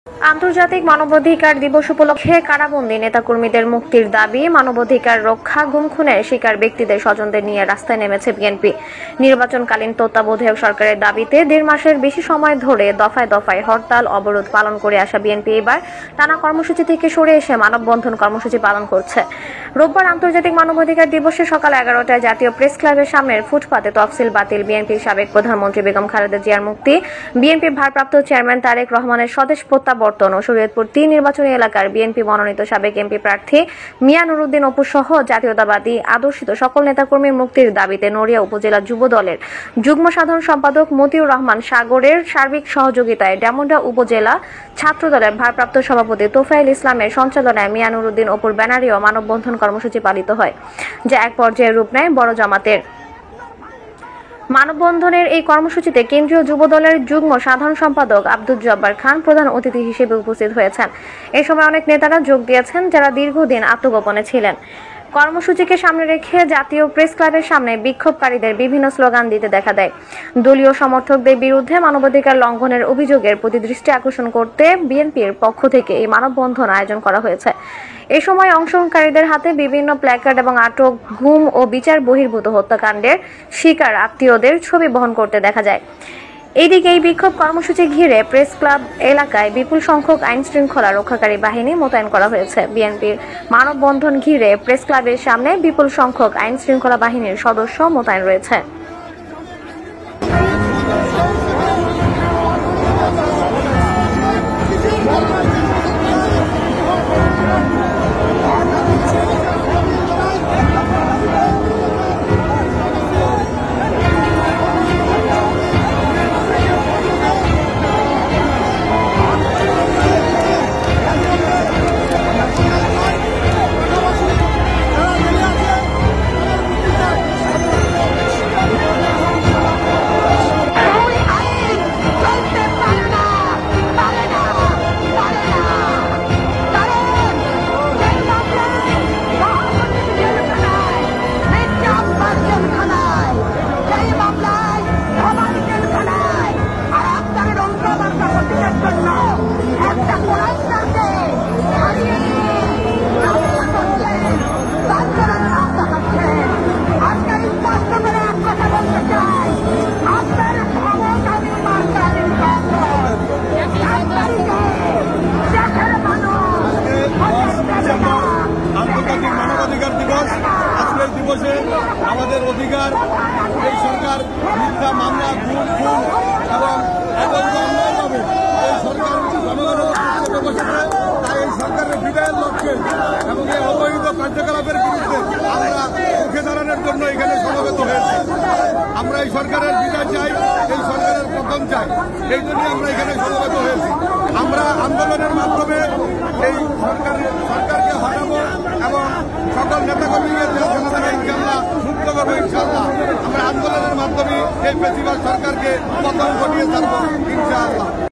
আন্তর্জাতিক মানবাধিকার দিবস উপলক্ষে কারাবন্দী নেতাকর্মীদের মুক্তির দাবি, মানবাধিকার রক্ষা, গুম খুনের শিকার ব্যক্তিদের স্বজনদের নিয়ে রাস্তায় নেমেছে বিএনপি। নির্বাচনকালীন তত্ত্বাবধায়ক সরকারের দাবিতে ১.৫ মাসের বেশি সময় ধরে দফায় দফায় হরতাল অবরোধ পালন করে আসা বিএনপি এবার টানা কর্মসূচি থেকে সরে এসে মানববন্ধন কর্মসূচি পালন করছে। রোববার আন্তর্জাতিক মানবাধিকার দিবসে সকাল 11টায় জাতীয় প্রেস ক্লাবের সামনের ফুটপাতে তফসিল বাতিল, বিএনপির সাবেক প্রধানমন্ত্রী বেগম খালেদা জিয়ার মুক্তি, বিএনপির ভারপ্রাপ্ত চেয়ারম্যান তারেক রহমানের স্বদেশ প্রত্যাবর্তন ও শরীয়তপুর ৩ নির্বাচনী এলাকার বিএনপি মনোনীত সাবেক এমপি প্রার্থী মিয়া নুরুদ্দিন অপু সহ জাতীয়তাবাদী আদর্শিত সকল নেতাকর্মীর মুক্তির দাবিতে নড়িয়া উপজেলা যুব দলের যুগ্ম সাধারণ সম্পাদক মতিউর রহমান সাগরের সার্বিক সহযোগিতায় ডেমুন্ডা উপজেলা ছাত্র দলের ভারপ্রাপ্ত সভাপতি তোফায়েল ইসলামের সঞ্চালনায় মিয়া নুরুদ্দিন অপুর ব্যানারেও মানববন্ধন কর্মসূচি পালিত হয়, যা এক পর্যায়ে রূপ নেয় বড় জামাতের। মানববন্ধনের এই কর্মসূচিতে কেন্দ্রীয় যুব দলের যুগ্ম সাধারণ সম্পাদক আব্দুল জব্বার খান প্রধান অতিথি হিসেবে উপস্থিত হয়েছেন। এই সময় অনেক নেতারা যোগ দিয়েছেন যারা দীর্ঘদিন আত্মগোপনে ছিলেন। কর্মসূচিকে সামনে রেখে জাতীয় প্রেস ক্লাবের সামনে বিক্ষোভকারীদের বিভিন্ন স্লোগান দিতে দেখা দেয়। দলীয় সমর্থকদের বিরুদ্ধে মানবাধিকার লঙ্ঘনের অভিযোগের প্রতি দৃষ্টি আকর্ষণ করতে বিএনপির পক্ষ থেকে এই মানববন্ধন আয়োজন করা হয়েছে। এ সময় অংশগ্রহণকারীদের হাতে বিভিন্ন প্ল্যাকার্ড এবং আটক, গুম ও বিচার বহির্ভূত হত্যাকাণ্ডের শিকার আত্মীয়দের ছবি বহন করতে দেখা যায়। এদিকে এই বিক্ষোভ কর্মসূচি ঘিরে প্রেস ক্লাব এলাকায় বিপুল সংখ্যক আইন শৃঙ্খলা রক্ষাকারী বাহিনী মোতায়েন করা হয়েছে। বিএনপির মানববন্ধন ঘিরে প্রেস ক্লাবের সামনে বিপুল সংখ্যক আইন শৃঙ্খলা বাহিনীর সদস্য মোতায়েন রয়েছে। আন্তর্জাতিক মানবাধিকার দিবস। আজকের দিবসে আমাদের অধিকার, এই সরকার মিথ্যা মামলা, খুন এবং অন্যায়ভাবে এই সরকার জনগণের বসেছে। তাই এই সরকারের বিদায়ের লক্ষ্যে এবং এই অবৈধ কার্যকলাপের বিরুদ্ধে আমরা রুখে দাঁড়ানোর জন্য এখানে সমবেত হয়েছি। আমরা এই সরকারের বিদায় চাই, এই সরকারের পতন চাই, এই জন্যই আমরা এখানে সমবেত হয়েছি। আমরা আন্দোলনের মাধ্যমে এই সরকারকে হটাবো এবং সকল নেতাকর্মীকে ইনশাল্লাহ মুক্ত করবো। ইনশাল্লাহ আমরা আন্দোলনের মাধ্যমে এই ফেসিবাদ সরকারকে পতন ঘটিয়ে থাকবো ইনশাআল্লাহ।